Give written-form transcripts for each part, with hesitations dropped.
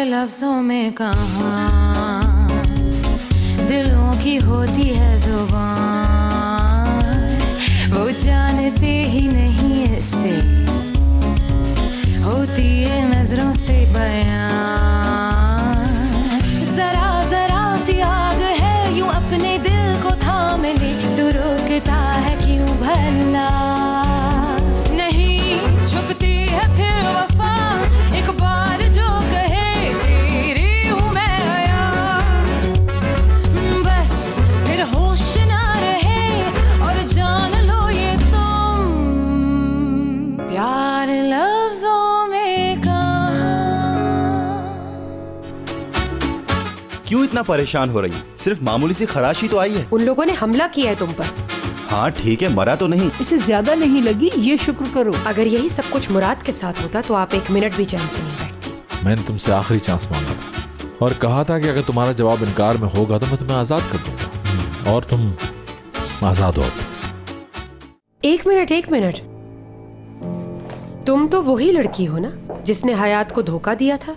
लफ्जों में कहाँ दिलों की होती है जुबान, वो जानते ही नहीं इससे होती है नजरों से बयान। जरा जरा सी आग है यूं अपने दिल को थाम ले, तो रोकता है क्यों भला? नहीं छुपती है फिर वफा, एक बार जो कहे तेरी हूँ मैं आया, बस फिर होश ना रहे और जान लो ये तुम प्यार लफ्जों में कहाँ। क्यों इतना परेशान हो रही है? सिर्फ मामूली सी खराशी तो आई है। उन लोगों ने हमला किया है तुम पर। हाँ ठीक है, मरा तो नहीं। इसे ज्यादा नहीं लगी, ये शुक्र करो। अगर यही सब कुछ मुराद के साथ होता तो आप एक मिनट भी चैन से नहीं बैठती। मैंने तुमसे आखिरी चांस मांगा था और कहा था कि अगर तुम्हारा जवाब इनकार में होगा तो मैं तुम्हें आजाद कर दूंगा, और तुम आजाद हो। एक मिनट, तुम तो वही लड़की हो ना जिसने हयात को धोखा दिया था?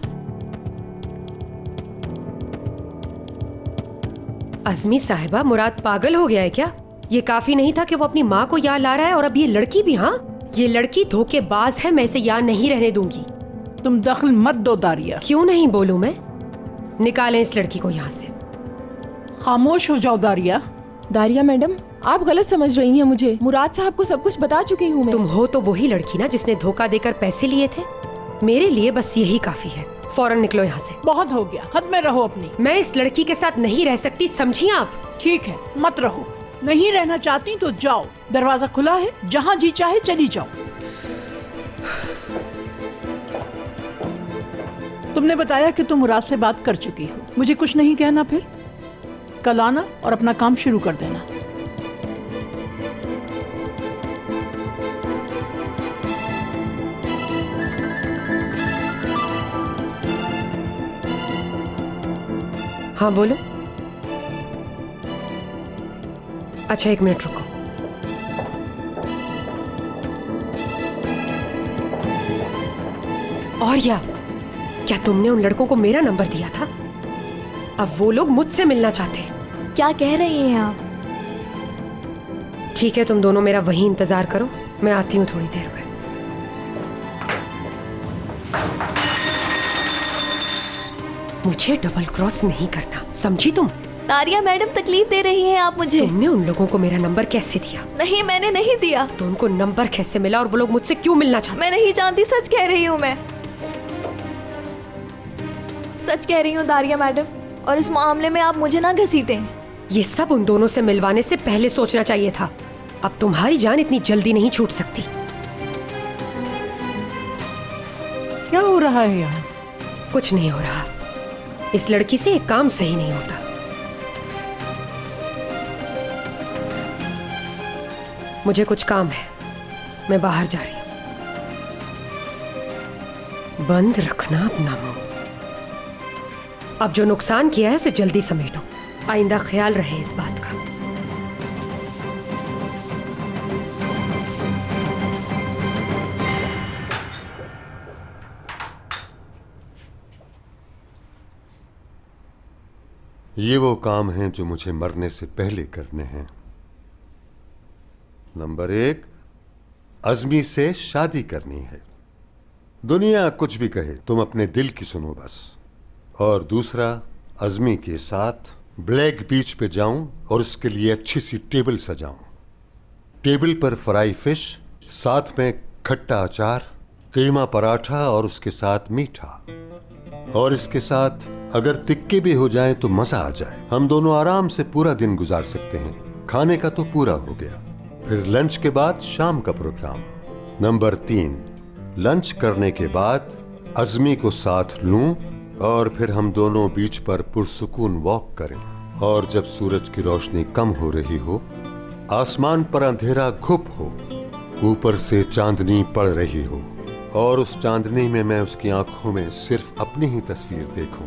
अज़मी साहिबा, मुराद पागल हो गया है क्या? ये काफी नहीं था कि वो अपनी माँ को यहाँ ला रहा है और अब ये लड़की भी? हाँ, ये लड़की धोखेबाज है, मैं इसे यहाँ नहीं रहने दूंगी। तुम दखल मत दो दारिया। क्यों नहीं बोलूं मैं? निकालें इस लड़की को यहाँ से। खामोश हो जाओ दारिया। दारिया मैडम, आप गलत समझ रही हैं मुझे। मुराद साहब को सब कुछ बता चुकी हूँ मैं। तुम हो तो वही लड़की ना जिसने धोखा देकर पैसे लिए थे? मेरे लिए बस यही काफी है। फौरन निकलो यहाँ से। बहुत हो गया, हद में रहो अपनी। मैं इस लड़की के साथ नहीं रह सकती, समझी आप? ठीक है, मत रहो। नहीं रहना चाहती तो जाओ, दरवाजा खुला है, जहाँ जी चाहे चली जाओ। तुमने बताया कि तुम मुराद से बात कर चुकी हो, मुझे कुछ नहीं कहना। फिर कल आना और अपना काम शुरू कर देना। हाँ बोलो। अच्छा एक मिनट रुको। और क्या तुमने उन लड़कों को मेरा नंबर दिया था? अब वो लोग मुझसे मिलना चाहते हैं। क्या कह रही हैं आप? ठीक है, तुम दोनों मेरा वहीं इंतजार करो, मैं आती हूँ थोड़ी देर में। मुझे डबल क्रॉस नहीं करना, समझी तुम? दारिया मैडम, तकलीफ दे रही हैं आप मुझे। तुमने उन लोगों को मेरा नंबर कैसे दिया? नहीं, मैंने नहीं दिया। तो उनको नंबर कैसे मिला और वो लोग मुझसे क्यों मिलना चाहते? मैं नहीं जानती, सच कह रही हूँ मैं। सच कह रही हूँ दारिया मैडम, और इस मामले में आप मुझे ना घसीटें। ये सब उन दोनों से मिलवाने से पहले सोचना चाहिए था। अब तुम्हारी जान इतनी जल्दी नहीं छूट सकती। क्या हो रहा है यहाँ? कुछ नहीं हो रहा। इस लड़की से एक काम सही नहीं होता। मुझे कुछ काम है, मैं बाहर जा रही हूं। बंद रखना अपना मुंह। अब जो नुकसान किया है उसे जल्दी समेटो, आइंदा ख्याल रहे इस बात का। ये वो काम हैं जो मुझे मरने से पहले करने हैं। नंबर 1, अज़मी से शादी करनी है। दुनिया कुछ भी कहे, तुम अपने दिल की सुनो बस। और दूसरा, अज़मी के साथ ब्लैक बीच पे जाऊं और उसके लिए अच्छी सी टेबल सजाऊं। टेबल पर फ्राई फिश, साथ में खट्टा अचार, कीमा पराठा और उसके साथ मीठा। और इसके साथ अगर तिक्के भी हो जाएं तो मजा आ जाए। हम दोनों आराम से पूरा दिन गुजार सकते हैं। खाने का तो पूरा हो गया, फिर लंच के बाद शाम का प्रोग्राम। नंबर 3, लंच करने के बाद अज़मी को साथ लूं और फिर हम दोनों बीच पर पुरसुकून वॉक करें। और जब सूरज की रोशनी कम हो रही हो, आसमान पर अंधेरा घुप हो, ऊपर से चांदनी पड़ रही हो और उस चांदनी में मैं उसकी आंखों में सिर्फ अपनी ही तस्वीर देखूं।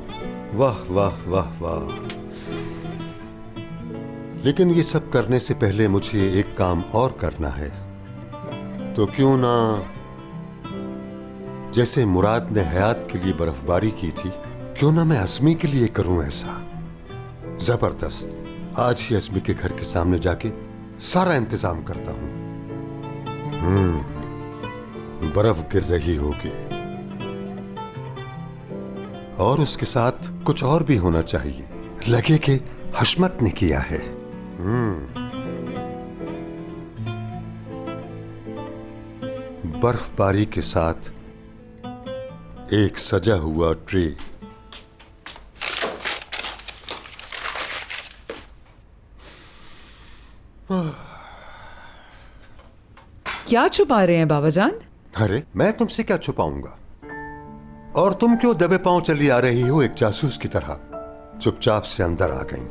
वाह वाह वाह वाह। लेकिन ये सब करने से पहले मुझे एक काम और करना है। तो क्यों ना जैसे मुराद ने हयात के लिए बर्फबारी की थी, क्यों ना मैं अज़मी के लिए करूं ऐसा। जबरदस्त, आज ही अज़मी के घर के सामने जाके सारा इंतजाम करता हूं। बर्फ गिर रही होगी और उसके साथ कुछ और भी होना चाहिए, लगे कि हशमत ने किया है। बर्फबारी के साथ एक सजा हुआ ट्री। क्या छुपा रहे हैं बाबा जान? अरे मैं तुमसे क्या छुपाऊंगा, और तुम क्यों दबे पांव चली आ रही हो एक जासूस की तरह? चुपचाप से अंदर आ गई।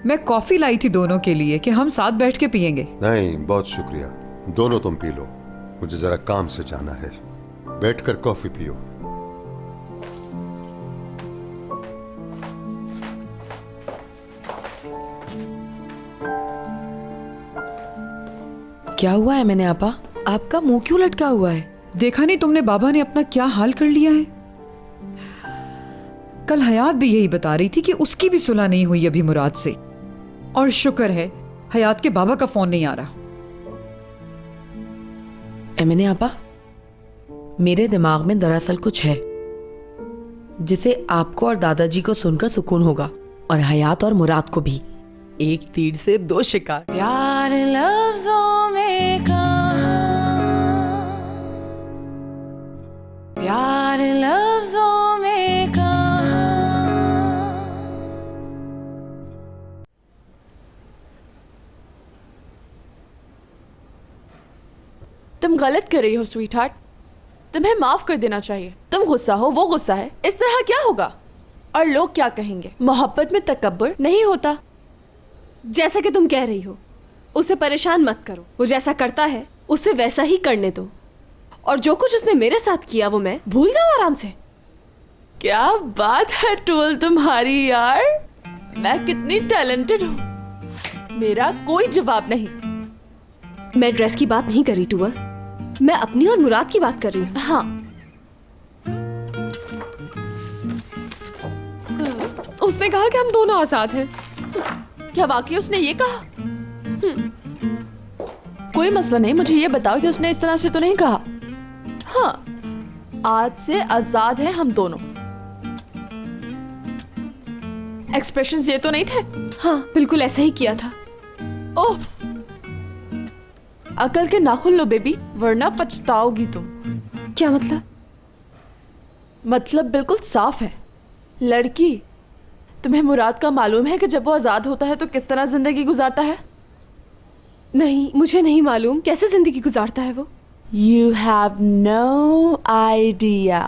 मैं कॉफी लाई थी दोनों के लिए कि हम साथ बैठ के पियेंगे। नहीं, बहुत शुक्रिया, दोनों तुम पी लो, मुझे जरा काम से जाना है। बैठकर कॉफी पियो। क्या हुआ है मैंने आपा? आपका मुंह क्यों लटका हुआ है? देखा नहीं तुमने बाबा ने अपना क्या हाल कर लिया है? कल हयात भी यही बता रही थी कि उसकी भी सुलह नहीं हुई अभी मुराद से, और शुक्र है हयात के बाबा का फोन नहीं आ रहा। मैंने आपा, मेरे दिमाग में दरअसल कुछ है जिसे आपको और दादाजी को सुनकर सुकून होगा, और हयात और मुराद को भी। एक तीर से दो शिकार। प्यार लफ्जों में कहाँ, प्यार लफ्जों में कहाँ। तुम गलत कर रही हो स्वीट हार्ट, तुम्हें माफ कर देना चाहिए। तुम गुस्सा हो, वो गुस्सा है, इस तरह क्या होगा? और लोग क्या कहेंगे? मोहब्बत में तकब्बुर नहीं होता। जैसा कि तुम कह रही हो, उसे परेशान मत करो। वो जैसा करता है उसे वैसा ही करने दो, और जो कुछ उसने मेरे साथ किया वो मैं भूल जाऊं आराम से। क्या बात है टूल तुम्हारी यार, मैं कितनी टैलेंटेड हूँ। मेरा कोई जवाब नहीं। मैं ड्रेस की बात नहीं कर रही टूअल, मैं अपनी और मुराद की बात कर रही हूँ। हाँ, उसने कहा कि हम दोनों आजाद हैं। क्या वाकई उसने ये कहा? कोई मसला नहीं, मुझे ये बताओ कि उसने इस तरह से तो नहीं कहा। हाँ, आज से आजाद हैं हम दोनों। एक्सप्रेशंस ये तो नहीं थे? हाँ, बिल्कुल ऐसा ही किया था। ओह, अकल के नाखून लो बेबी, वरना पछताओगी तुम। क्या मतलब? मतलब बिल्कुल साफ है। लड़की, तुम्हें मुराद का मालूम है कि जब वो आजाद होता है तो किस तरह जिंदगी गुजारता है? नहीं, मुझे नहीं मालूम कैसे जिंदगी गुजारता है वो। You have no idea।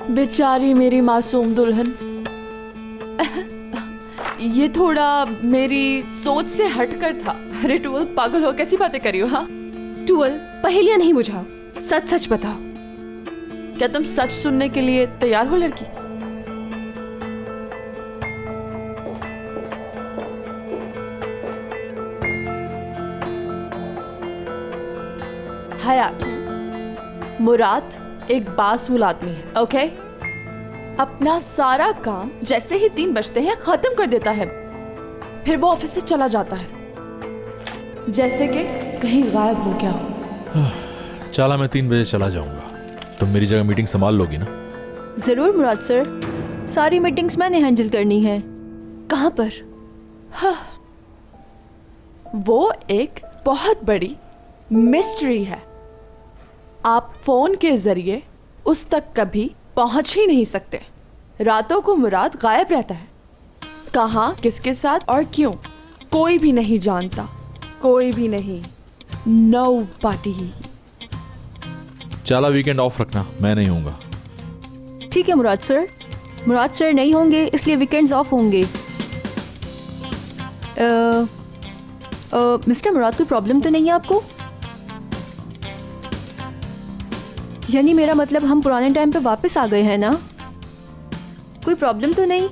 बेचारी मेरी मासूम दुल्हन। ये थोड़ा मेरी सोच से हटकर था। अरे टूअल, पागल हो, कैसी बातें करी हो? हाँ टूअल, पहेलियां नहीं बुझाओ, सच सच बताओ। क्या तुम सच सुनने के लिए तैयार हो लड़की? हयात, मुराद एक बासूल आदमी है, ओके? अपना सारा काम जैसे ही 3 बजते हैं खत्म कर देता है, फिर वो ऑफिस से चला जाता है जैसे कि कहीं गायब हो गया हो। चला, मैं 3 बजे चला जाऊंगा। तुम मेरी जगह मीटिंग संभाल लोगी ना? जरूर मुराद सर, सारी मीटिंग्स मैंने हैंडल करनी है। कहाँ पर? हाँ, वो एक बहुत बड़ी मिस्ट्री है। आप फोन के जरिए उस तक कभी पहुंच ही नहीं सकते। रातों को मुराद गायब रहता है, कहाँ, किसके साथ और क्यों, कोई भी नहीं जानता। कोई भी नहीं, nobody। चला, वीकेंड ऑफ रखना, मैं नहीं होऊंगा। ठीक है मुराद सर। मुराद सर नहीं होंगे इसलिए वीकेंड्स ऑफ होंगे। मिस्टर मुराद, कोई प्रॉब्लम तो नहीं है आपको? यानी मेरा मतलब हम पुराने टाइम पे वापस आ गए हैं ना? कोई प्रॉब्लम तो नहीं?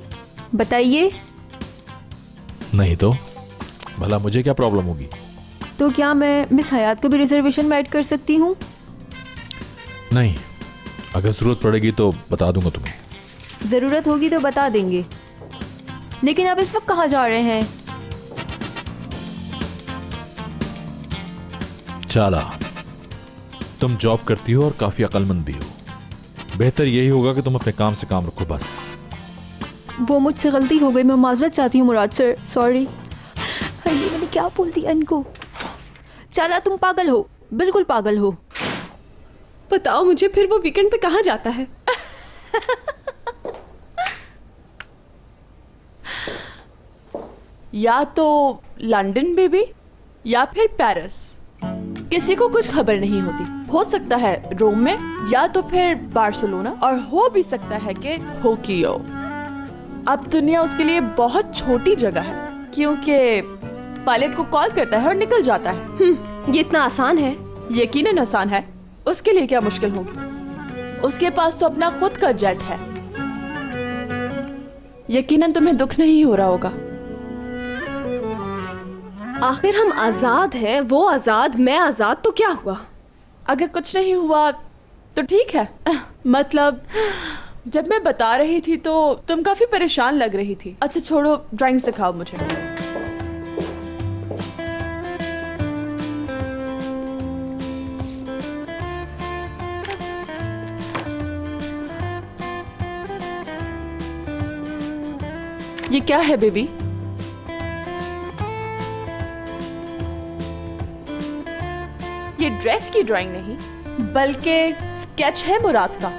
बताइए। नहीं तो भला मुझे क्या प्रॉब्लम होगी? तो क्या मैं मिस हयात को भी रिजर्वेशन में ऐड कर सकती हूँ? नहीं, अगर जरूरत पड़ेगी तो बता दूंगा तुम्हें। जरूरत होगी तो बता देंगे, लेकिन आप इस वक्त कहाँ जा रहे हैं? चाला, तुम जॉब करती हो और काफी अक्लमंद भी हो। बेहतर यही होगा कि तुम अपने काम से काम रखो बस। वो मुझसे गलती हो गई, मैं माजरत चाहती हूँ मुराद सर, सॉरी। ये मैंने क्या बोल दिया इनको? चाला तुम पागल हो, बिल्कुल पागल हो। बताओ मुझे, फिर वो वीकेंड पे कहाँ जाता है? या तो लंदन बेबी या फिर पेरिस। किसी को कुछ खबर नहीं होती। हो सकता है रोम में, या तो फिर बार्सिलोना, और हो भी सकता है कि टोक्यो। अब दुनिया उसके लिए बहुत छोटी जगह है, क्योंकि पायलट को कॉल करता है और निकल जाता है। ये इतना आसान है? यकीनन आसान है। उसके लिए क्या मुश्किल होगी? उसके पास तो अपना खुद का जेट है। यकीनन तुम्हें दुख नहीं हो रहा होगा। आखिर हम आजाद हैं, वो आजाद, मैं आजाद, तो क्या हुआ? अगर कुछ नहीं हुआ तो ठीक है। मतलब जब मैं बता रही थी तो तुम काफी परेशान लग रही थी। अच्छा छोड़ो, ड्राइंग सिखाओ मुझे। ये क्या है बेबी? ये ड्रेस की ड्राइंग नहीं, बल्कि स्केच है मुराद का।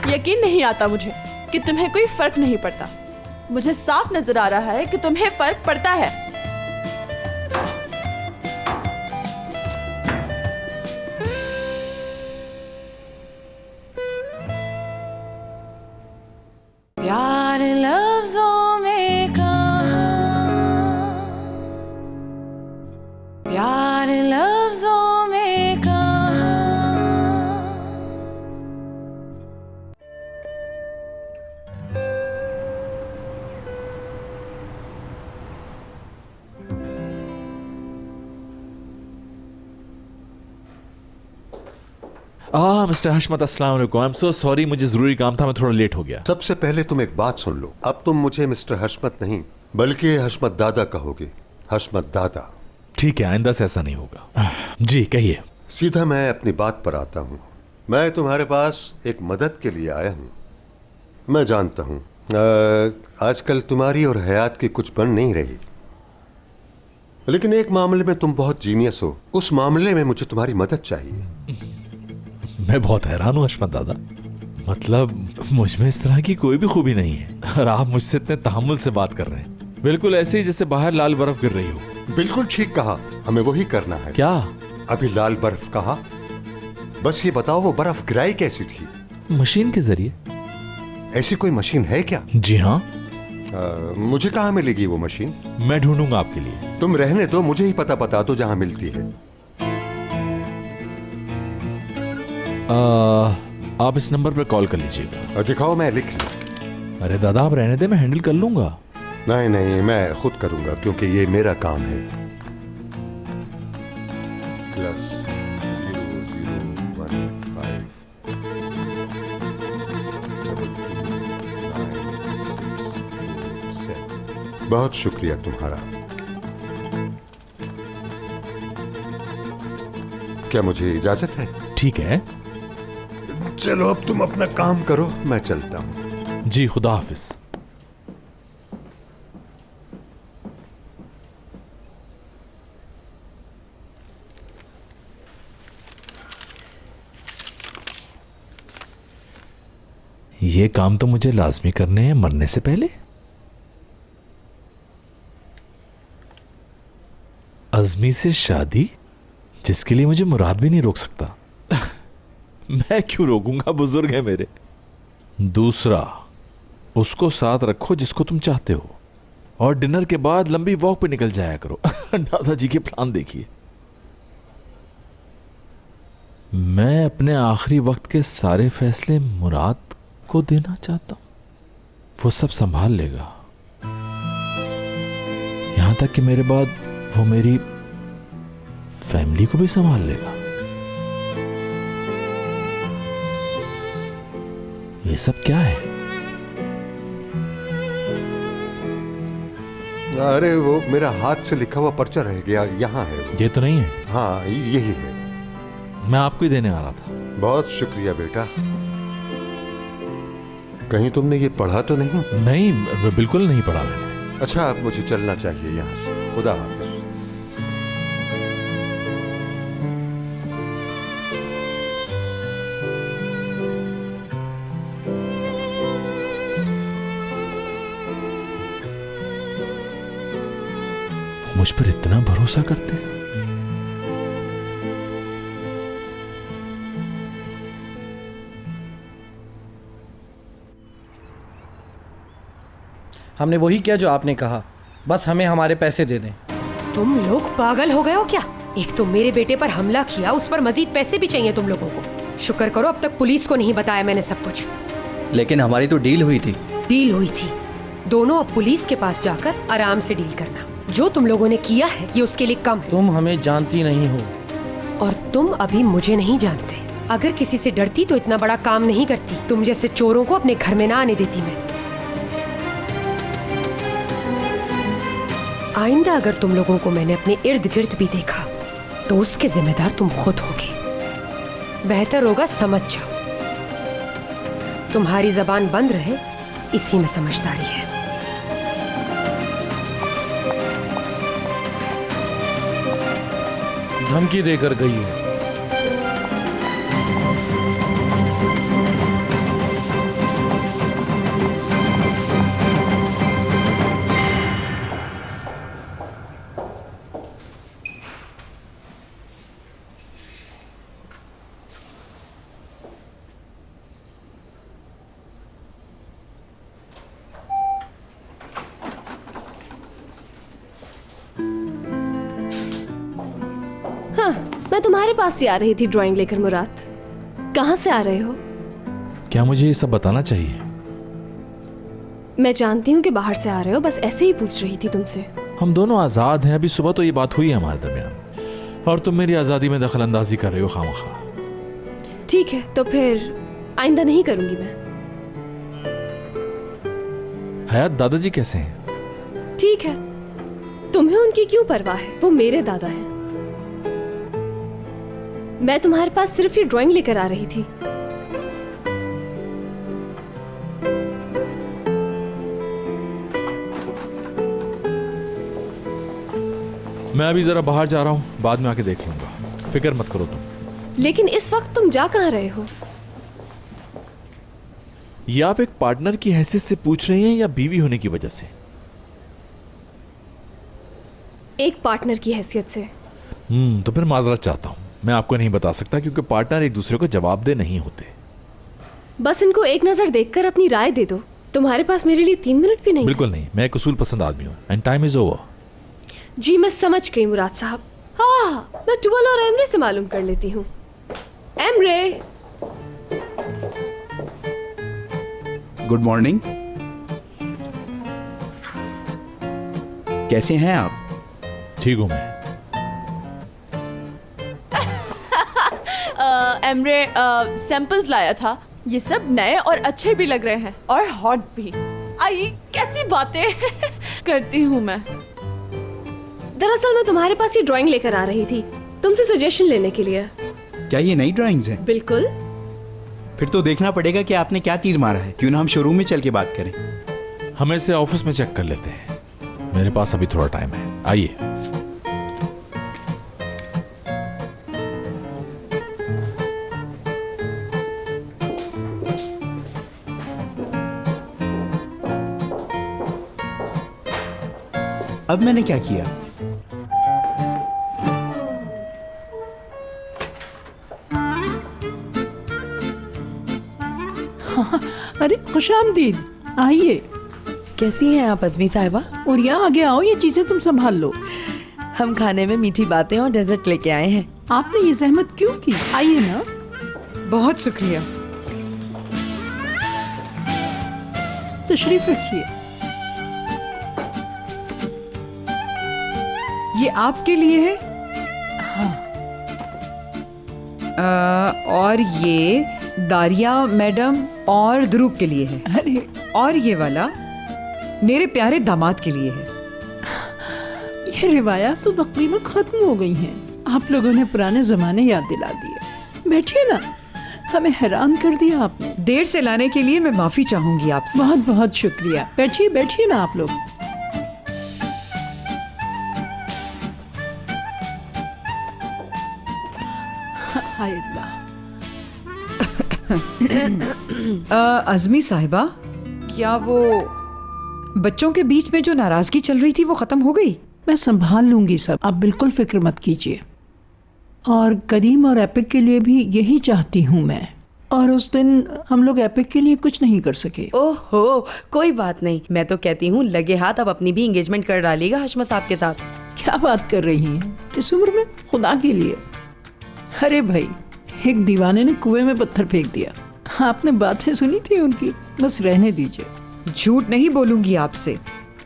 यकीन नहीं आता मुझे कि तुम्हें कोई फर्क नहीं पड़ता। मुझे साफ नजर आ रहा है कि तुम्हें फर्क पड़ता है। प्यार लफ्जों में कहाँ, प्यार लफ्जों में कहाँ। मिस्टर हशमत, अस्सलाम वालेकुम। आई एम सो सॉरी, मुझे जरूरी काम था, मैं थोड़ा लेट हो गया। सबसे पहले तुम एक बात सुन लो। अब तुम मुझे मिस्टर हशमत नहीं बल्कि हशमत दादा कहोगे। हशमत दादा। ठीक है, आइंदा से ऐसा नहीं होगा। जी कहिए। सीधा मैं अपनी बात पर आता हूँ। मैं तुम्हारे पास एक मदद के लिए आया हूँ। मैं जानता हूँ आजकल तुम्हारी और हयात की कुछ बन नहीं रही, लेकिन एक मामले में तुम बहुत जीनियस हो। उस मामले में मुझे तुम्हारी मदद चाहिए। मैं बहुत हैरान हूँ हशमत दादा, मतलब मुझ में इस तरह की कोई भी खूबी नहीं है और आप मुझसे इतने तहम्मुल से बात कर रहे हैं, बिल्कुल ऐसे ही जैसे बाहर लाल बर्फ गिर रही हो। बिल्कुल ठीक कहा, हमें वही करना है। क्या? अभी लाल बर्फ कहा, बस ये बताओ वो बर्फ गिराई कैसी थी? मशीन के जरिए। ऐसी कोई मशीन है क्या? जी हाँ। मुझे कहाँ मिलेगी वो मशीन? मैं ढूंढूंगा आपके लिए। तुम रहने दो, मुझे ही पता बता दो जहाँ मिलती है। आप इस नंबर पर कॉल कर लीजिएगा। दिखाओ, मैं लिख लूं। अरे दादा आप रहने दे, मैं हैंडल कर लूंगा। नहीं नहीं, मैं खुद करूंगा क्योंकि ये मेरा काम है। बहुत शुक्रिया तुम्हारा। क्या मुझे इजाजत है? ठीक है, चलो अब तुम अपना काम करो, मैं चलता हूं। जी खुदा हाफिज। ये काम तो मुझे लाजमी करने हैं मरने से पहले। अज़मी से शादी, जिसके लिए मुझे मुराद भी नहीं रोक सकता। मैं क्यों रोकूंगा, बुजुर्ग है मेरे। दूसरा, उसको साथ रखो जिसको तुम चाहते हो, और डिनर के बाद लंबी वॉक पे निकल जाया करो। दादाजी के प्लान देखिए। मैं अपने आखिरी वक्त के सारे फैसले मुराद को देना चाहता हूं। वो सब संभाल लेगा, यहां तक कि मेरे बाद वो मेरी फैमिली को भी संभाल लेगा। ये सब क्या है? अरे वो मेरा हाथ से लिखा हुआ पर्चा रह गया, यहाँ है वो। ये तो नहीं है। हाँ यही है। मैं आपको ही देने आ रहा था। बहुत शुक्रिया बेटा। कहीं तुमने ये पढ़ा तो नहीं? नहीं, बिल्कुल नहीं पढ़ा मैंने। अच्छा अब मुझे चलना चाहिए यहाँ से। खुदा हाफिज। मुझ पर इतना भरोसा करते हैं। हमने वही किया जो आपने कहा, बस हमें हमारे पैसे दे दें। तुम लोग पागल हो गए हो क्या? एक तो मेरे बेटे पर हमला किया, उस पर मजीद पैसे भी चाहिए तुम लोगों को। शुक्र करो अब तक पुलिस को नहीं बताया मैंने सब कुछ। लेकिन हमारी तो डील हुई थी। डील हुई थी? दोनों अब पुलिस के पास जाकर आराम से डील करना। जो तुम लोगों ने किया है ये उसके लिए कम है। तुम हमें जानती नहीं हो। और तुम अभी मुझे नहीं जानते। अगर किसी से डरती तो इतना बड़ा काम नहीं करती। तुम जैसे चोरों को अपने घर में ना आने देती मैं। आइंदा अगर तुम लोगों को मैंने अपने इर्द गिर्द भी देखा तो उसके जिम्मेदार तुम खुद होगे। बेहतर होगा समझ जाओ। तुम्हारी जबान बंद रहे, इसी में समझदारी है। धमकी देकर गई है। मैं तुम्हारे पास ही आ रही थी ड्राइंग लेकर मुराद। कहाँ से आ रहे हो? क्या मुझे ये सब बताना चाहिए? मैं जानती हूँ कि बाहर से आ रहे हो, बस ऐसे ही पूछ रही थी तुमसे। हम दोनों आजाद हैं। अभी सुबह तो ये बात हुई है हमारे दरमियान, और तुम मेरी आजादी में दखल अंदाजी कर रहे हो खामखा। ठीक है तो फिर आइंदा नहीं करूंगी मैं। हयात दादाजी कैसे हैं? ठीक है, तुम्हें उनकी क्यों परवाह है? वो मेरे दादा हैं। मैं तुम्हारे पास सिर्फ ये ड्राइंग लेकर आ रही थी। मैं अभी जरा बाहर जा रहा हूँ, बाद में आके देख लूंगा। फिक्र मत करो तुम। लेकिन इस वक्त तुम जा कहाँ रहे हो? ये आप एक पार्टनर की हैसियत से पूछ रही हैं या बीवी होने की वजह से? एक पार्टनर की हैसियत से। तो फिर माजरत चाहता हूँ। मैं आपको नहीं बता सकता क्योंकि पार्टनर एक दूसरे को जवाबदेह नहीं होते। बस इनको एक नजर देखकर अपनी राय दे दो। तुम्हारे पास मेरे लिए 3 मिनट भी नहीं? बिल्कुल नहीं, मैं एक उसूल पसंद आदमी हूँ। And time is over. जी मैं समझ गई मुराद साहब। हाँ, मैं टुवल और एमरे से मालूम कर लेती हूँ। एमरे। Good morning. कैसे हैं आप? ठीक हूँ मैं। एमरे सैंपल्स लाया था। ये सब नए और अच्छे भी लग रहे हैं और हॉट भी। आई कैसी बातें करती हूँ मैं। दरअसल मैं तुम्हारे पास ये ड्राइंग लेकर आ रही थी, तुमसे सजेशन लेने के लिए। क्या ये नई ड्राइंग्स हैं? बिल्कुल। फिर तो देखना पड़ेगा कि आपने क्या तीर मारा है। क्यों ना हम शोरूम में चल के बात करें। हम इसे ऑफिस में चेक कर लेते हैं। मेरे पास अभी थोड़ा टाइम है। आइए। अब मैंने क्या किया? अरे खुशामदीद, आइए। कैसी हैं आप अज़मी साहिबा? और यहाँ आगे आओ, ये चीजें तुम संभाल लो। हम खाने में मीठी बातें और डेजर्ट लेके आए हैं। आपने ये जहमत क्यों की? आइए ना। बहुत शुक्रिया। तशरीफ रखिए। ये आपके लिए है। हाँ। और ये दारिया मैडम और ध्रुव के लिए है। अरे और ये वाला मेरे प्यारे दामाद के लिए है। ये रिवायात तो तकरीबन खत्म हो गई हैं। आप लोगों ने पुराने जमाने याद दिला दिए। बैठिए ना, हमें हैरान कर दिया आपने। देर से लाने के लिए मैं माफी चाहूंगी आपसे। बहुत बहुत शुक्रिया। बैठिए बैठिए ना आप लोग। हाय अल्लाह। अज़मी साहिबा, क्या वो बच्चों के बीच में जो नाराजगी चल रही थी वो खत्म हो गई? मैं संभाल लूंगी सब, आप बिल्कुल फिक्र मत कीजिए। और करीम और एपिक के लिए भी यही चाहती हूँ मैं। और उस दिन हम लोग एपिक के लिए कुछ नहीं कर सके। ओहो, कोई बात नहीं। मैं तो कहती हूँ लगे हाथ अब अपनी भी एंगेजमेंट कर डालिएगा हशमत साहब के साथ। क्या बात कर रही हैं इस उम्र में, खुदा के लिए। अरे भाई, एक दीवाने ने कुएं में पत्थर फेंक दिया। आपने बातें सुनी थी उनकी, बस रहने दीजिए। झूठ नहीं बोलूंगी आपसे,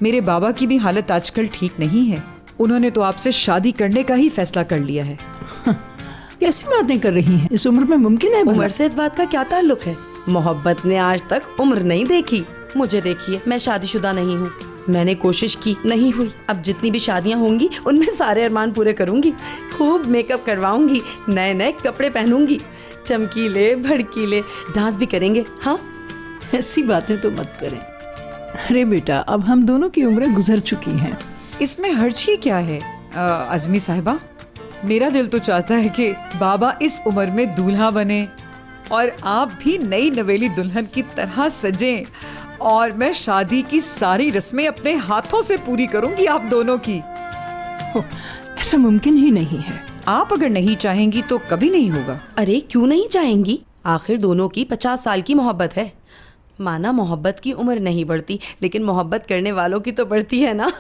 मेरे बाबा की भी हालत आजकल ठीक नहीं है। उन्होंने तो आपसे शादी करने का ही फैसला कर लिया है। कैसी बातें कर रही हैं, इस उम्र में मुमकिन है? उम्र से इस बात का क्या ताल्लुक है? मोहब्बत ने आज तक उम्र नहीं देखी। मुझे देखिए, मैं शादीशुदा नहीं हूँ। मैंने कोशिश की, नहीं हुई। अब जितनी भी शादियाँ होंगी उनमें सारे अरमान पूरे करूंगी। खूब मेकअप करवाऊंगी, नए नए कपड़े पहनूंगी, चमकीले भड़कीले डांस भी करेंगे। हाँ, ऐसी बातें तो मत करें। अरे बेटा, अब हम दोनों की उम्रें गुजर चुकी हैं। इसमें हर्ज ही क्या है अज़मी साहिबा? मेरा दिल तो चाहता है कि बाबा इस उम्र में दूल्हा बने और आप भी नई नवेली दुल्हन की तरह सजें, और मैं शादी की सारी रस्में अपने हाथों से पूरी करूंगी आप दोनों की। ऐसा मुमकिन ही नहीं है। आप अगर नहीं चाहेंगी तो कभी नहीं होगा। अरे क्यों नहीं चाहेंगी? आखिर दोनों की 50 साल की मोहब्बत है। माना मोहब्बत की उम्र नहीं बढ़ती, लेकिन मोहब्बत करने वालों की तो बढ़ती है ना।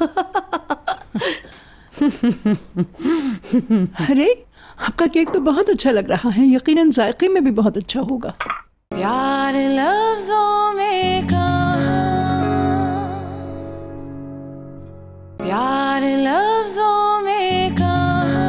अरे, आपका केक तो बहुत अच्छा लग रहा है। यकीनन जायके में भी बहुत अच्छा होगा। प्यार लफ्जों में कहाँ, प्यार लफ्जों में कहाँ।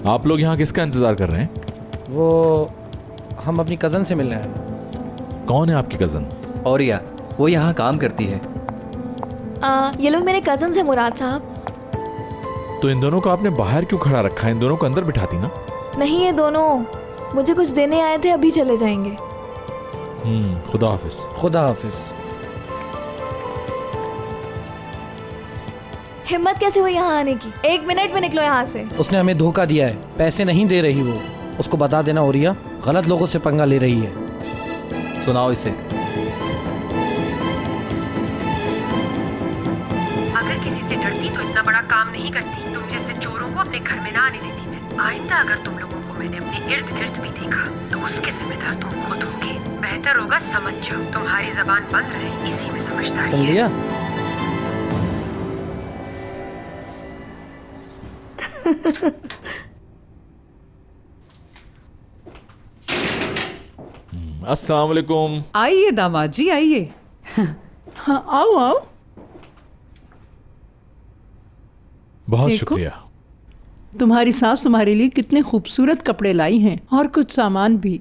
आप लोग यहाँ किसका इंतजार कर रहे हैं? वो हम अपनी कज़न से मिलने हैं। कौन है आपकी कज़न? औरिया, वो यहाँ काम करती है। ये लोग मेरे कज़न है मुराद साहब। तो इन दोनों को आपने बाहर क्यों खड़ा रखा है? इन दोनों को अंदर बिठाती ना। नहीं, ये दोनों मुझे कुछ देने आए थे, अभी चले जाएंगे। खुदा हाफिज। खुदा हाफिज। हिम्मत कैसे हुई यहाँ आने की? 1 मिनट में निकलो यहाँ से। उसने हमें धोखा दिया है, पैसे नहीं दे रही वो। उसको बता देना औरिया, गलत लोगों से पंगा ले रही है। सुनाओ इसे। अगर किसी से डरती तो इतना बड़ा काम नहीं करती। तुम जैसे चोरों को अपने घर में ना आने देती मैं। आइंदा अगर तुम लोगों को मैंने अपने इर्द गिर्द भी देखा तो उसके जिम्मेदार तुम खुद होगे। बेहतर होगा समझ जाओ, तुम्हारी जबान बंद रहे, इसी में समझदारी सुन है। लिया? अस्सलाम वालेकुम। आइए दामाद जी, आइए। हाँ, आओ आओ। बहुत देखो, शुक्रिया। तुम्हारी सास तुम्हारे लिए कितने खूबसूरत कपड़े लाई हैं, और कुछ सामान भी।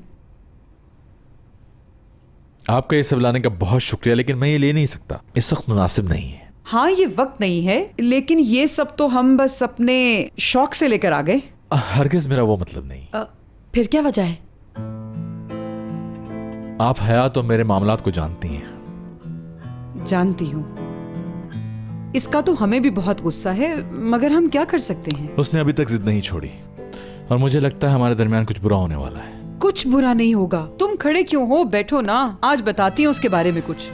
आपका ये सब लाने का बहुत शुक्रिया, लेकिन मैं ये ले नहीं सकता, इस वक्त मुनासिब नहीं है। हाँ, ये वक्त नहीं है, लेकिन ये सब तो हम बस अपने शौक से लेकर आ गए। हरगिज मेरा वो मतलब नहीं। फिर क्या वजह है? आप हयात और मेरे मामलात को जानती हैं। जानती हूँ। इसका तो हमें भी बहुत गुस्सा है, मगर हम क्या कर सकते हैं? उसने अभी तक जिद नहीं छोड़ी और मुझे लगता है हमारे दरमियान कुछ बुरा होने वाला है। कुछ बुरा नहीं होगा। तुम खड़े क्यों हो? बैठो ना, आज बताती हूँ उसके बारे में कुछ।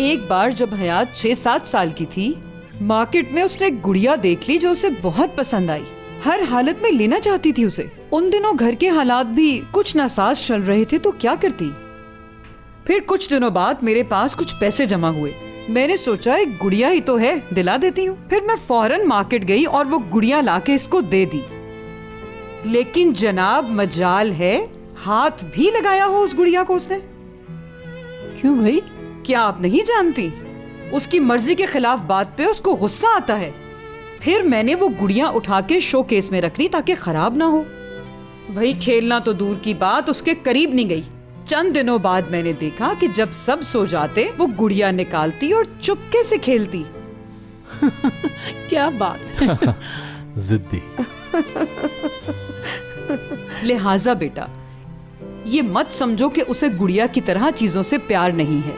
एक बार जब हयात 6-7 साल की थी, मार्केट में उसने एक गुड़िया देख ली जो उसे बहुत पसंद आई। हर हालत में लेना चाहती थी उसे। उन दिनों घर के हालात भी कुछ नासाज चल रहे थे, तो क्या करती? फिर कुछ दिनों बाद मेरे पास कुछ पैसे जमा हुए। मैंने सोचा एक गुड़िया ही तो है, दिला देती हूँ। फिर मैं फौरन मार्केट गई और वो गुड़िया लाके इसको दे दी। लेकिन जनाब मजाल है हाथ भी लगाया हो उस गुड़िया को उसने। क्यों भाई? क्या आप नहीं जानती? उसकी मर्जी के खिलाफ बात पे उसको गुस्सा आता है। फिर मैंने वो गुड़िया उठा के शोकेस में रख दी ताकि खराब ना हो। भाई खेलना तो दूर की बात, उसके करीब नहीं गई। चंद दिनों बाद मैंने देखा कि जब सब सो जाते वो गुड़िया निकालती और चुपके से खेलती। क्या बात। जिद्दी। लिहाजा बेटा ये मत समझो कि उसे गुड़िया की तरह चीजों से प्यार नहीं है।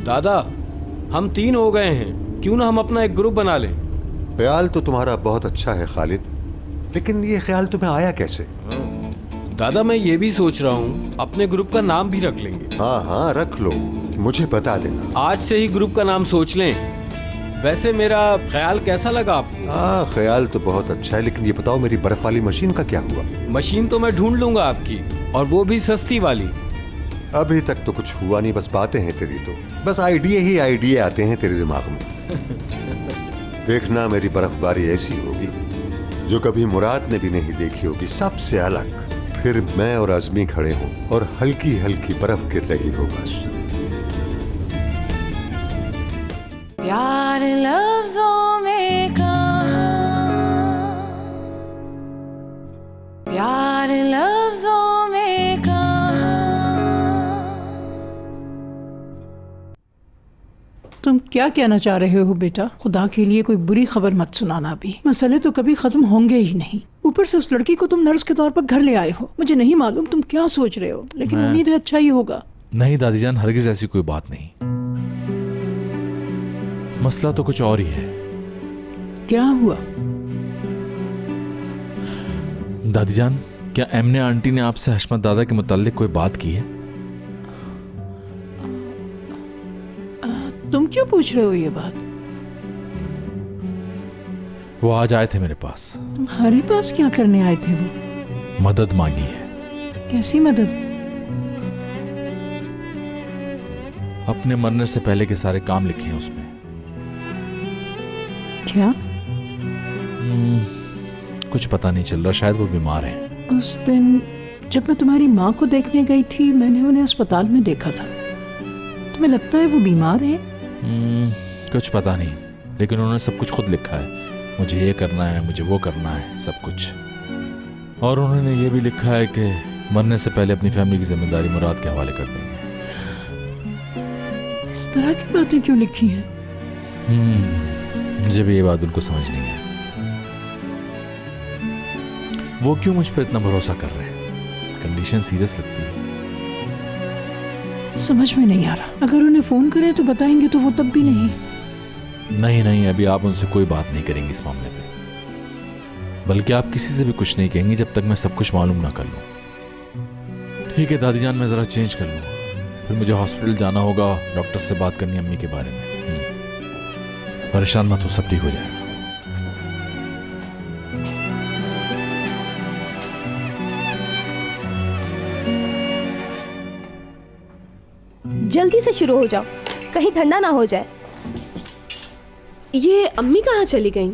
दादा हम 3 हो गए हैं, क्यों ना हम अपना एक ग्रुप बना लें। ख्याल तो तुम्हारा बहुत अच्छा है खालिद, लेकिन ये ख्याल तुम्हें आया कैसे? दादा मैं ये भी सोच रहा हूँ अपने ग्रुप का नाम भी रख लेंगे। हाँ हाँ रख लो, मुझे बता देना। आज से ही ग्रुप का नाम सोच लें। वैसे मेरा ख्याल कैसा लगा आपको? हाँ ख्याल तो बहुत अच्छा है, लेकिन ये बताओ मेरी बर्फ वाली मशीन का क्या हुआ? मशीन तो मैं ढूंढ लूंगा आपकी, और वो भी सस्ती वाली। अभी तक तो कुछ हुआ नहीं, बस बातें हैं तेरी तो, बस आइडिया ही आइडिया आते हैं तेरे दिमाग में। देखना मेरी बर्फबारी ऐसी होगी जो कभी मुराद ने भी नहीं देखी होगी, सबसे अलग। फिर मैं और आजमी खड़े हों और हल्की हल्की बर्फ गिर रही हो बस। प्यार लफ्जों में कहाँ, प्यार लफ्जों में कहाँ। तुम क्या कहना चाह रहे हो बेटा? खुदा के लिए कोई बुरी खबर मत सुनाना भी। मसले तो कभी खत्म होंगे ही नहीं। ऊपर से उस लड़की को तुम नर्स के तौर पर घर ले आए हो। मुझे नहीं मालूम तुम क्या सोच रहे हो, लेकिन उम्मीद है अच्छा ही होगा। नहीं दादी जान, हरगिज ऐसी कोई बात नहीं। मसला तो कुछ और ही है। क्या हुआ? दादी जान, क्या एमने आंटी ने आपसे हशमत दादा के मुताल्लिक कोई बात की है? तुम क्यों पूछ रहे हो ये बात? वो आज आए थे मेरे पास। तुम्हारे पास क्या करने आए थे वो? मदद मांगी है। कैसी मदद? अपने मरने से पहले के सारे काम लिखे हैं उसमें। क्या? कुछ पता नहीं चल रहा, शायद वो बीमार हैं। उस दिन जब मैं तुम्हारी माँ को देखने गई थी, मैंने उन्हें अस्पताल में देखा था। तुम्हें लगता है वो बीमार है? कुछ पता नहीं, लेकिन उन्होंने सब कुछ खुद लिखा है। मुझे ये करना है, मुझे वो करना है, सब कुछ। और उन्होंने ये भी लिखा है कि मरने से पहले अपनी फैमिली की जिम्मेदारी मुराद के हवाले कर देंगे। इस तरह की बातें क्यों लिखी हैं? मुझे भी ये बात बिल्कुल समझ नहीं है। वो क्यों मुझ पर इतना भरोसा कर रहे हैं? कंडीशन सीरियस लगती है। समझ में नहीं आ रहा। अगर उन्हें फोन करें तो बताएंगे तो वो तब भी नहीं। नहीं, अभी आप उनसे कोई बात नहीं करेंगे इस मामले पे। बल्कि आप किसी से भी कुछ नहीं कहेंगे जब तक मैं सब कुछ मालूम ना कर लूं। ठीक है दादी जान, मैं जरा चेंज कर लूँ, फिर मुझे हॉस्पिटल जाना होगा, डॉक्टर से बात करनी अम्मी के बारे में। परेशान मत हो, सब ठीक हो जाएगा। जल्दी से शुरू हो जाओ, कहीं ठंडा ना हो जाए। ये अम्मी कहाँ चली गईं?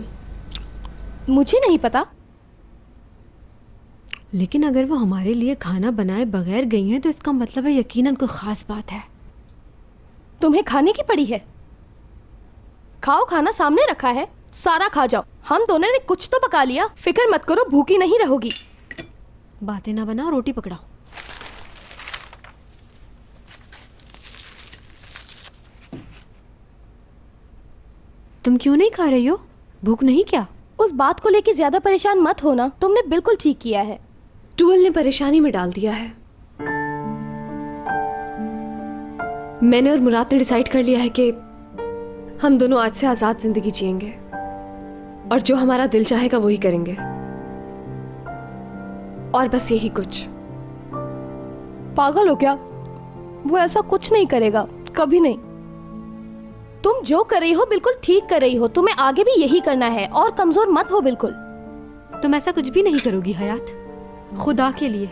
मुझे नहीं पता। लेकिन अगर वो हमारे लिए खाना बनाए बगैर गई हैं तो इसका मतलब है यकीनन कोई खास बात है। तुम्हें खाने की पड़ी है? खाओ, खाना सामने रखा है, सारा खा जाओ। हम दोनों ने कुछ तो पका लिया, फिक्र मत करो, भूखी नहीं रहोगी। बातें ना बनाओ, रोटी पकड़ाओ। तुम क्यों नहीं खा रही हो? भूख नहीं क्या? उस बात को लेके ज्यादा परेशान मत होना, तुमने बिल्कुल ठीक किया है। टूअल ने परेशानी में डाल दिया है। मैंने और मुराद ने डिसाइड कर लिया है कि हम दोनों आज से आजाद जिंदगी जिएंगे और जो हमारा दिल चाहेगा वही करेंगे, और बस यही कुछ। पागल हो क्या? वो ऐसा कुछ नहीं करेगा, कभी नहीं। तुम जो कर रही हो बिल्कुल ठीक कर रही हो, तुम्हें आगे भी यही करना है, और कमजोर मत हो बिल्कुल। तुम ऐसा कुछ भी नहीं करोगी हयात, खुदा के लिए।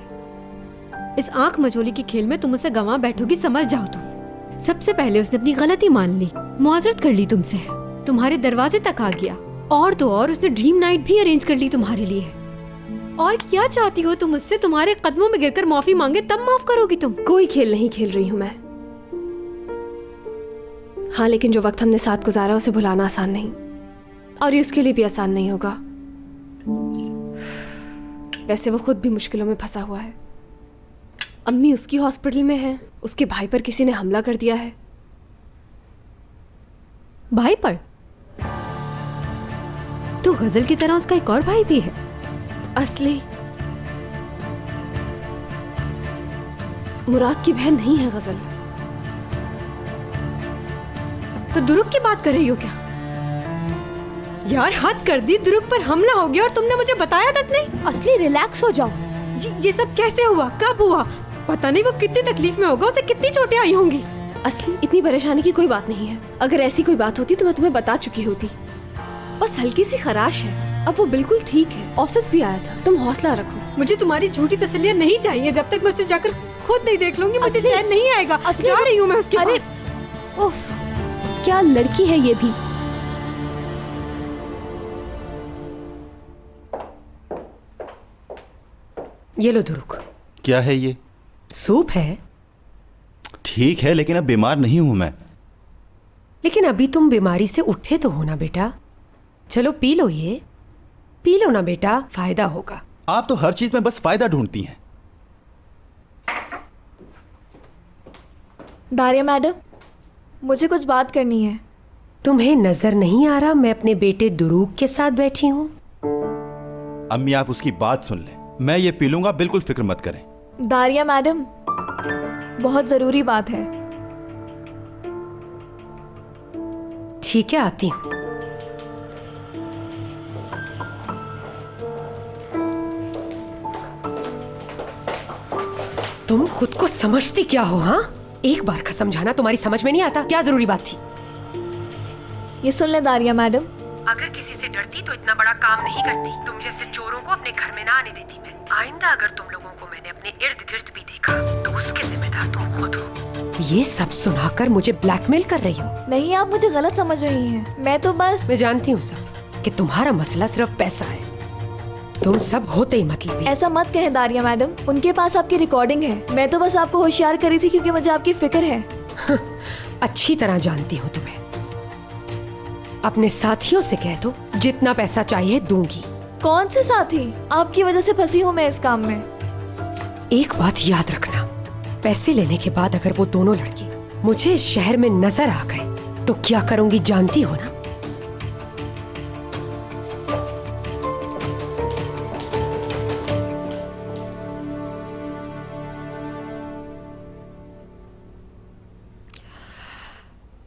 इस आंख मचोली के खेल में तुम उसे गंवा बैठोगी, समझ जाओ तुम। सबसे पहले उसने अपनी गलती मान ली, मुआजरत कर ली तुमसे, तुम्हारे दरवाजे तक आ गया, और तो और उसने ड्रीम नाइट भी अरेंज कर ली तुम्हारे लिए। और क्या चाहती हो तुम उससे? तुम्हारे कदमों में गिरकर माफी मांगे तब माफ करोगी तुम? कोई खेल नहीं खेल रही हूँ मैं। हाँ, लेकिन जो वक्त हमने साथ गुजारा उसे भुलाना आसान नहीं, और ये उसके लिए भी आसान नहीं होगा। वैसे वो खुद भी मुश्किलों में फंसा हुआ है। अम्मी उसकी हॉस्पिटल में है, उसके भाई पर किसी ने हमला कर दिया है। भाई पर? तो गजल की तरह उसका एक और भाई भी है? असली मुराद की बहन नहीं है गजल। तो दुरुक की बात कर रही हो क्या? यार हद कर दी, दुरुक पर हमला हो गया और तुमने मुझे बताया तक नहीं। असली रिलैक्स हो जाओ। ये सब कैसे हुआ, कब हुआ? पता नहीं वो कितनी तकलीफ में होगा, उसे कितनी चोटें आई होंगी। असली इतनी परेशानी की कोई बात नहीं है। अगर ऐसी कोई बात होती तो मैं तुम्हें बता चुकी होती। बस हल्की सी खराश है, अब वो बिल्कुल ठीक है। ऑफिस भी आया था, तुम हौसला रखो। मुझे तुम्हारी झूठी तसल्लियां नहीं चाहिए। जब तक मैं उसे जाकर खुद नहीं देख लूंगी मुझे चैन नहीं आएगा। जा रही हूँ मैं उसके पास। उफ, क्या लड़की है ये भी। ये लो दुरुक। क्या है ये? सूप है। ठीक है, लेकिन अब बीमार नहीं हूं मैं। लेकिन अभी तुम बीमारी से उठे तो हो ना बेटा। चलो पी लो, ये पी लो ना बेटा, फायदा होगा। आप तो हर चीज में बस फायदा ढूंढती हैं। दारिया मैडम, मुझे कुछ बात करनी है। तुम्हें नजर नहीं आ रहा मैं अपने बेटे दुरूक के साथ बैठी हूँ? अम्मी आप उसकी बात सुन लें, मैं ये पी लूंगा, बिल्कुल फिक्र मत करें। दारिया मैडम, बहुत जरूरी बात है। ठीक है, आती हूँ। तुम खुद को समझती क्या हो? हाँ, एक बार का समझाना तुम्हारी समझ में नहीं आता? क्या जरूरी बात थी? ये सुन ले दारिया मैडम, अगर किसी से डरती तो इतना बड़ा काम नहीं करती। तुम जैसे चोरों को अपने घर में ना आने देती मैं। आइंदा अगर तुम लोगों को मैंने अपने इर्द गिर्द भी देखा तो उसके जिम्मेदार तुम खुद हो। ये सब सुनाकर मुझे ब्लैकमेल कर रही हो? नहीं, आप मुझे गलत समझ रही हैं। मैं तो बस... मैं जानती हूँ सब कि तुम्हारा मसला सिर्फ पैसा है। तुम सब होते ही मतलब। ऐसा मत कहें दारिया मैडम, उनके पास आपकी रिकॉर्डिंग है। मैं तो बस आपको होशियार करी थी क्योंकि मुझे आपकी फिक्र है। अच्छी तरह जानती हूँ तुम्हें। अपने साथियों से कह दो जितना पैसा चाहिए दूंगी। कौन से साथी? आपकी वजह से फंसी हूँ मैं इस काम में। एक बात याद रखना, पैसे लेने के बाद अगर वो दोनों लड़के मुझे इस शहर में नजर आ गए तो क्या करूंगी जानती हो ना?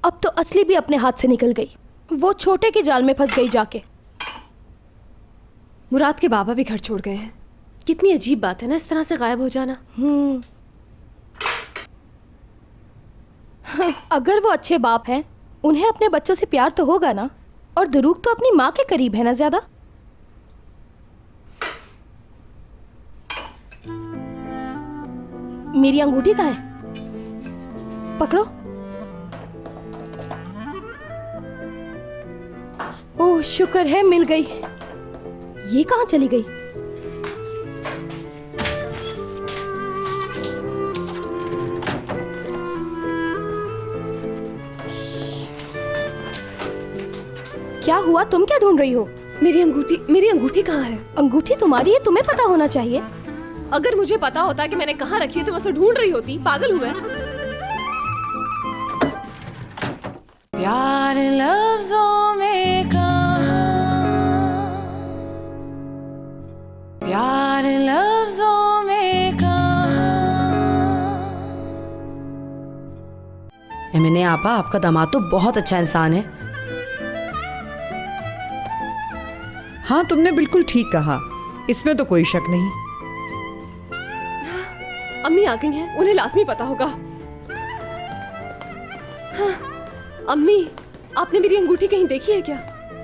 अब तो असली भी अपने हाथ से निकल गई। वो छोटे के जाल में फंस गई जाके। मुराद के बाबा भी घर छोड़ गए हैं। कितनी अजीब बात है ना, इस तरह से गायब हो जाना। अगर वो अच्छे बाप हैं, उन्हें अपने बच्चों से प्यार तो होगा ना। और दुरूक तो अपनी माँ के करीब है ना ज्यादा। मेरी अंगूठी कहाँ है? पकड़ो। ओह शुक्र है मिल गई। ये कहाँ चली गई? क्या हुआ? तुम क्या ढूंढ रही हो? मेरी अंगूठी कहाँ है? अंगूठी तुम्हारी है, तुम्हें पता होना चाहिए। अगर मुझे पता होता कि मैंने कहाँ रखी है तो मैं उसे ढूंढ रही होती। पागल हूँ मैं? प्यार लफ्जों में कहाँ, प्यार लफ्जों में कहाँ। मैंने आपा, आपका दामाद तो बहुत अच्छा इंसान है। हाँ, तुमने बिल्कुल ठीक कहा, इसमें तो कोई शक नहीं। अम्मी आ गई हैं, उन्हें लाजमी पता होगा। हाँ, अम्मी, आपने मेरी अंगूठी कहीं देखी है क्या?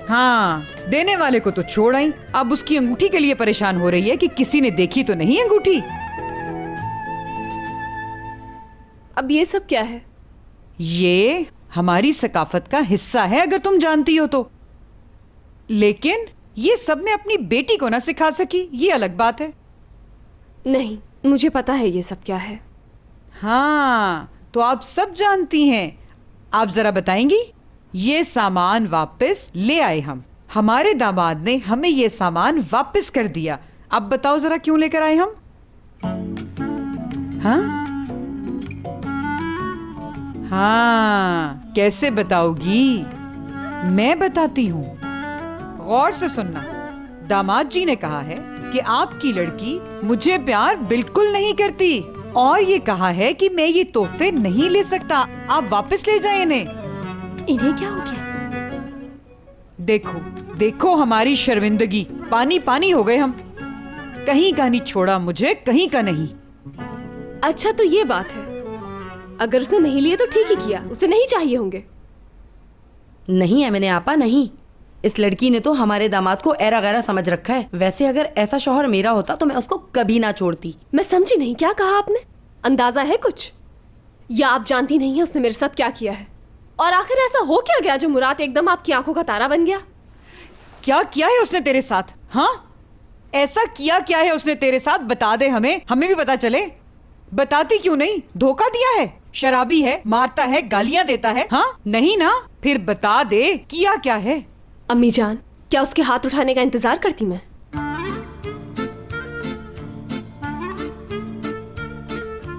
हाँ, देने वाले को तो छोड़ आई, अब उसकी अंगूठी के लिए परेशान हो रही है कि किसी ने देखी तो नहीं अंगूठी। अब ये सब क्या है? ये हमारी सकाफत का हिस्सा है अगर तुम जानती हो तो, लेकिन ये सब मैं अपनी बेटी को ना सिखा सकी, ये अलग बात है। नहीं, मुझे पता है ये सब क्या है। हाँ, तो आप सब जानती हैं। आप जरा बताएंगी? ये सामान वापस ले आए हम, हमारे दामाद ने हमें ये सामान वापस कर दिया। अब बताओ जरा क्यों लेकर आए हम? हाँ हाँ, कैसे बताओगी? मैं बताती हूँ, गौर से सुनना। दामाद जी ने कहा है कि आपकी लड़की मुझे प्यार बिल्कुल नहीं करती और ये कहा है कि मैं ये तोहफे नहीं ले सकता, आप वापस ले जाएं इन्हें। इन्हें क्या हो गया? देखो देखो हमारी शर्मिंदगी, पानी पानी हो गए हम। कहीं का नहीं छोड़ा मुझे, कहीं का नहीं। अच्छा तो ये बात है, अगर उसने नहीं लिए तो ठीक ही किया, उसे नहीं चाहिए होंगे। नहीं है मैंने आपा, नहीं। इस लड़की ने तो हमारे दामाद को ऐरा गैरा समझ रखा है। वैसे अगर ऐसा शौहर मेरा होता तो मैं उसको कभी ना छोड़ती। मैं समझी नहीं, क्या कहा आपने? अंदाजा है कुछ, या आप जानती नहीं है उसने मेरे साथ क्या किया है? और आखिर ऐसा हो क्या गया जो मुराद एकदम आपकी आंखों का तारा बन गया? क्या किया है उसने तेरे साथ? हाँ, ऐसा किया क्या है उसने तेरे साथ? बता दे हमें, हमें भी पता चले। बताती क्यों नहीं? धोखा दिया है, शराबी है, मारता है, गालियां देता है। हाँ नहीं ना, फिर बता दे किया क्या है? अम्मी जान, क्या उसके हाथ उठाने का इंतजार करती मैं?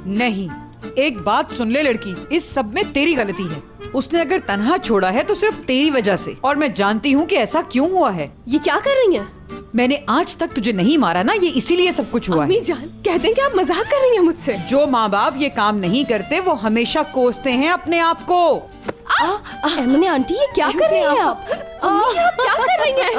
नहीं, एक बात सुन ले लड़की, इस सब में तेरी गलती है। उसने अगर तन्हा छोड़ा है तो सिर्फ तेरी वजह से, और मैं जानती हूँ कि ऐसा क्यों हुआ है। ये क्या कर रही हैं? मैंने आज तक तुझे नहीं मारा ना, ये इसीलिए सब कुछ हुआ अम्मी जान, कहते हैं कि आप मजाक कर रही हैं मुझसे। जो माँ बाप ये काम नहीं करते वो हमेशा कोसते हैं अपने आप को। एमने आंटी, ये क्या कर रही हैं आप? अम्मी आप क्या कर रही हैं?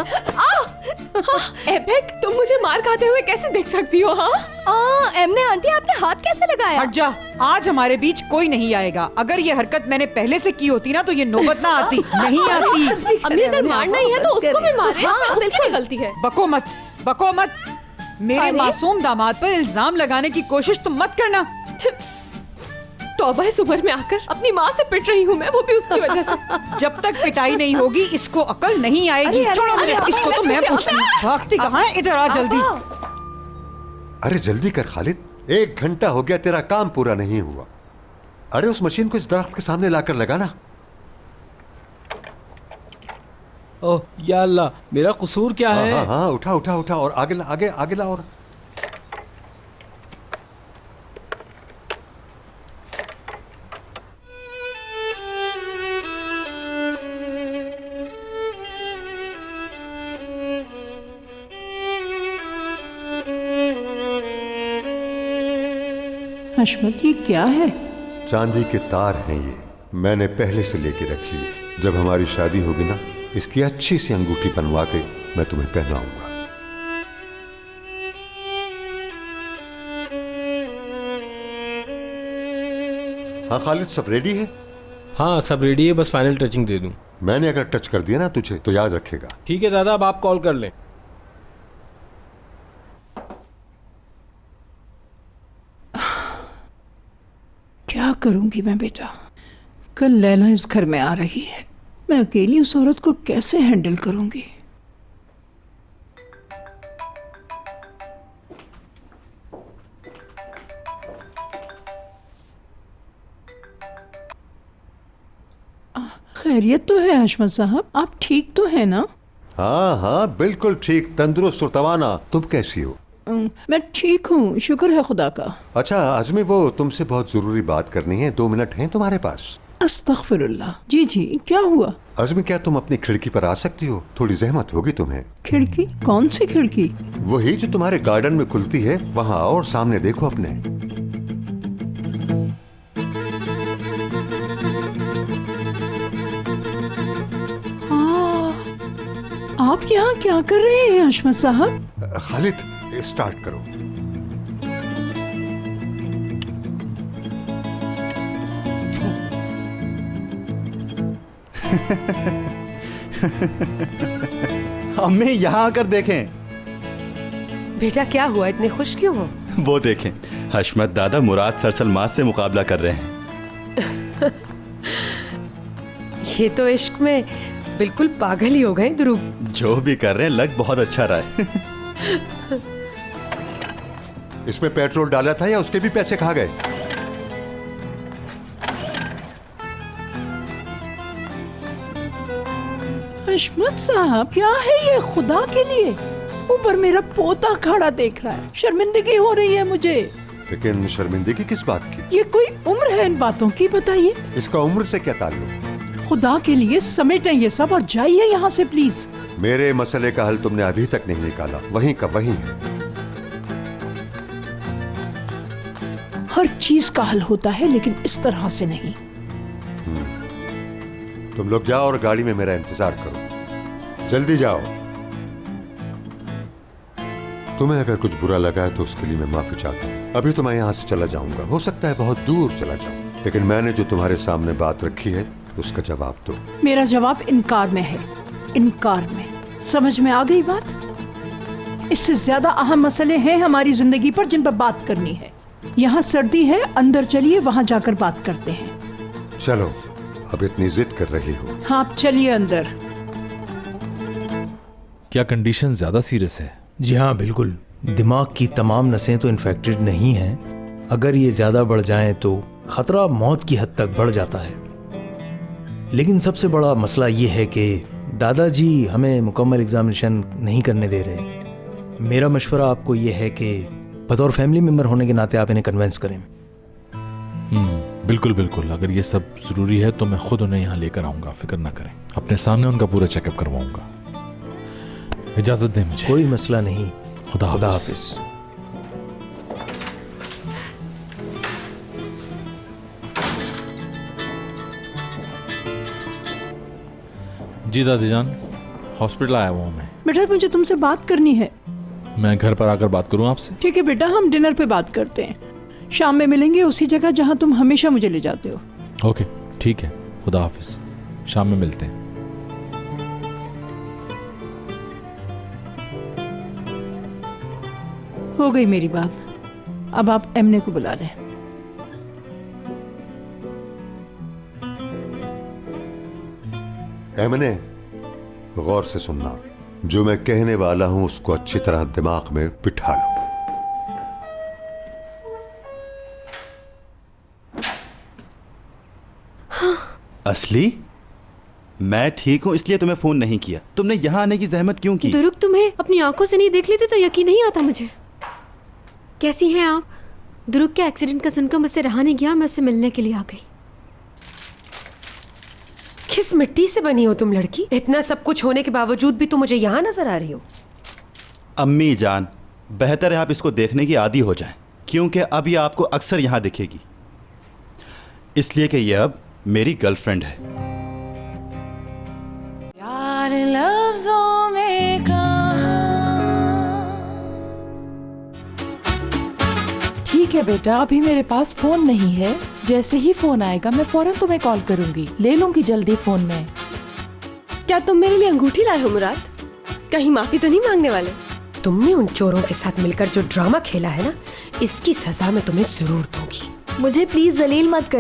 एपिक, तुम मुझे मार खाते हुए कैसे देख सकती हो? हाँ एमने आंटी, आपने हाथ कैसे लगाया? हट जा, आज हमारे बीच कोई नहीं आएगा। अगर ये हरकत मैंने पहले से की होती ना तो ये नौबत ना आती। नहीं आती। अम्मी अगर मारना ही है तो उसको भी मारे, उसकी गलती है। बको मत, बको मत। मेरे मासूम दामाद पर इल्जाम लगाने की कोशिश तुम मत करना। तौबा है, सुबह में आकर अपनी माँ से पिट रही हूँ मैं, वो भी उसकी वजह से। जब तक पिटाई नहीं होगी इसको अकल नहीं आएगी। छोड़ो मुझे, इसको तो मैं पूछती हूँ। भागती कहाँ है? इधर आ जल्दी। अरे जल्दी कर खालिद, 1 घंटा हो गया तेरा काम पूरा नहीं हुआ। अरे उस मशीन को इस दरख्त के सामने लाकर लगाना। ओह या अल्लाह, मेरा कसूर क्या है? हाँ हाँ, उठा उठा उठा और आगे ला, आगे आगे ला। और हशमत, ये क्या है? चांदी के तार हैं ये, मैंने पहले से लेके रख लिए। जब हमारी शादी होगी ना, इसकी अच्छी सी अंगूठी बनवा के मैं तुम्हें पहनाऊंगा। हाँ खालिद, सब रेडी है? हाँ सब रेडी है, बस फाइनल टचिंग दे दूं। मैंने अगर टच कर दिया ना तुझे तो याद रखेगा। ठीक है दादा, अब आप कॉल कर लें। क्या करूंगी मैं बेटा? कल लैला इस घर में आ रही है, मैं अकेली उस औरत को कैसे हैंडल करूंगी? खैरियत तो है हशमत साहब, आप ठीक तो है ना? हाँ हाँ बिल्कुल ठीक, तंदुरुस्त और तवाना। तुम कैसी हो? मैं ठीक हूँ, शुक्र है खुदा का। अच्छा आजमी, वो तुमसे बहुत जरूरी बात करनी है, 2 मिनट हैं तुम्हारे पास? अस्तगफिरुल्लाह। जी जी, क्या हुआ? आजमी, क्या तुम अपनी खिड़की पर आ सकती हो? थोड़ी जहमत होगी तुम्हें। खिड़की? कौन सी खिड़की? वही जो तुम्हारे गार्डन में खुलती है, वहाँ आओ और सामने देखो अपने। आप यहाँ क्या कर रहे हैं हशमत साहब? खालिद, स्टार्ट करो। हमें यहाँ आकर देखें। बेटा क्या हुआ, इतने खुश क्यों हो? वो देखें, हशमत दादा मुराद सरसलमाज से मुकाबला कर रहे हैं। ये तो इश्क में बिल्कुल पागल ही हो गए ध्रुव। जो भी कर रहे हैं लग बहुत अच्छा रहा है। इसमें पेट्रोल डाला था या उसके भी पैसे खा गए? हशमत साहब क्या है ये, खुदा के लिए? ऊपर मेरा पोता खड़ा देख रहा है, शर्मिंदगी हो रही है मुझे। लेकिन शर्मिंदगी किस बात की? ये कोई उम्र है इन बातों की, बताइए। इसका उम्र से क्या ताल्लुक? खुदा के लिए समेटें ये सब और जाइए यहाँ से प्लीज। मेरे मसले का हल तुमने अभी तक नहीं निकाला, वहीं का वहीं है। हर चीज का हल होता है लेकिन इस तरह से नहीं। तुम लोग जाओ और गाड़ी में मेरा इंतजार करो, जल्दी जाओ। तुम्हें अगर कुछ बुरा लगा है तो उसके लिए मैं माफी चाहता हूँ। अभी तो मैं यहाँ से चला जाऊंगा, हो सकता है बहुत दूर चला जाऊं, लेकिन मैंने जो तुम्हारे सामने बात रखी है उसका जवाब दो। मेरा जवाब इनकार में है, इनकार में। समझ में आ गई बात? इससे ज्यादा अहम मसले हैं हमारी जिंदगी पर जिन पर बात करनी है। यहाँ सर्दी है, अंदर चलिए, वहाँ जाकर बात करते हैं। चलो, अब इतनी जिद कर रही हो। हाँ, आप चलिए अंदर। क्या कंडीशन ज्यादा सीरियस है? जी हाँ, बिल्कुल। दिमाग की तमाम नसें तो इन्फेक्टेड नहीं हैं। अगर ये ज़्यादा बढ़ जाएं तो ख़तरा मौत की हद तक बढ़ जाता है। लेकिन सबसे बड़ा मसला ये है कि दादाजी हमें मुकम्मल एग्जामिनेशन नहीं करने दे रहे। मेरा मशवरा आपको ये है कि बतौर फैमिली मेम्बर होने के नाते आप इन्हें कन्विंस करें। बिल्कुल बिल्कुल, अगर ये सब ज़रूरी है तो मैं खुद उन्हें यहाँ लेकर आऊँगा, फिक्र ना करें। अपने सामने उनका पूरा चेकअप करवाऊँगा। इजाज़त दें मुझे। कोई मसला नहीं। खुदा हाफिज। जी दादी जान, हॉस्पिटल आया हुआ हूँ मैं। बेटा मुझे तुमसे बात करनी है। मैं घर पर आकर बात करूँ आपसे? ठीक है बेटा, हम डिनर पे बात करते हैं। शाम में मिलेंगे उसी जगह जहाँ तुम हमेशा मुझे ले जाते हो। ओके ठीक है, खुदा हाफिज, शाम में मिलते हैं। हो गई मेरी बात, अब आप एमने को बुला लें। एमने, गौर से सुनना, जो मैं कहने वाला हूं उसको अच्छी तरह दिमाग में बिठा लो। असली, मैं ठीक हूं इसलिए तुम्हें फोन नहीं किया। तुमने यहाँ आने की जहमत क्यों की? दुरुक, तुम्हें अपनी आंखों से नहीं देख लेते तो यकीन नहीं आता मुझे। कैसी हैं आप? दुरुक के एक्सीडेंट का सुनकर मुझसे रहा नहीं गया और मैं उससे मिलने के लिए आ गई। किस मिट्टी से बनी हो तुम लड़की? इतना सब कुछ होने के बावजूद भी तुम मुझे यहाँ नजर आ रही हो। अम्मी जान, बेहतर है आप इसको देखने की आदी हो जाएं, क्योंकि अब ये आपको अक्सर यहाँ दिखेगी, इसलिए कि ये अब मेरी गर्लफ्रेंड है। यार लफ्जों में ठीक है बेटा, अभी मेरे पास फोन नहीं है। जैसे ही फोन आएगा मैं फौरन तुम्हें कॉल करूंगी। ले लूंगी जल्दी फोन में। क्या तुम मेरे लिए अंगूठी लाए हो मुराद? कहीं माफी तो नहीं मांगने वाले? तुमने उन चोरों के साथ मिलकर जो ड्रामा खेला है ना, इसकी सजा मैं तुम्हें जरूर दूंगी। मुझे प्लीज जलील मत कर।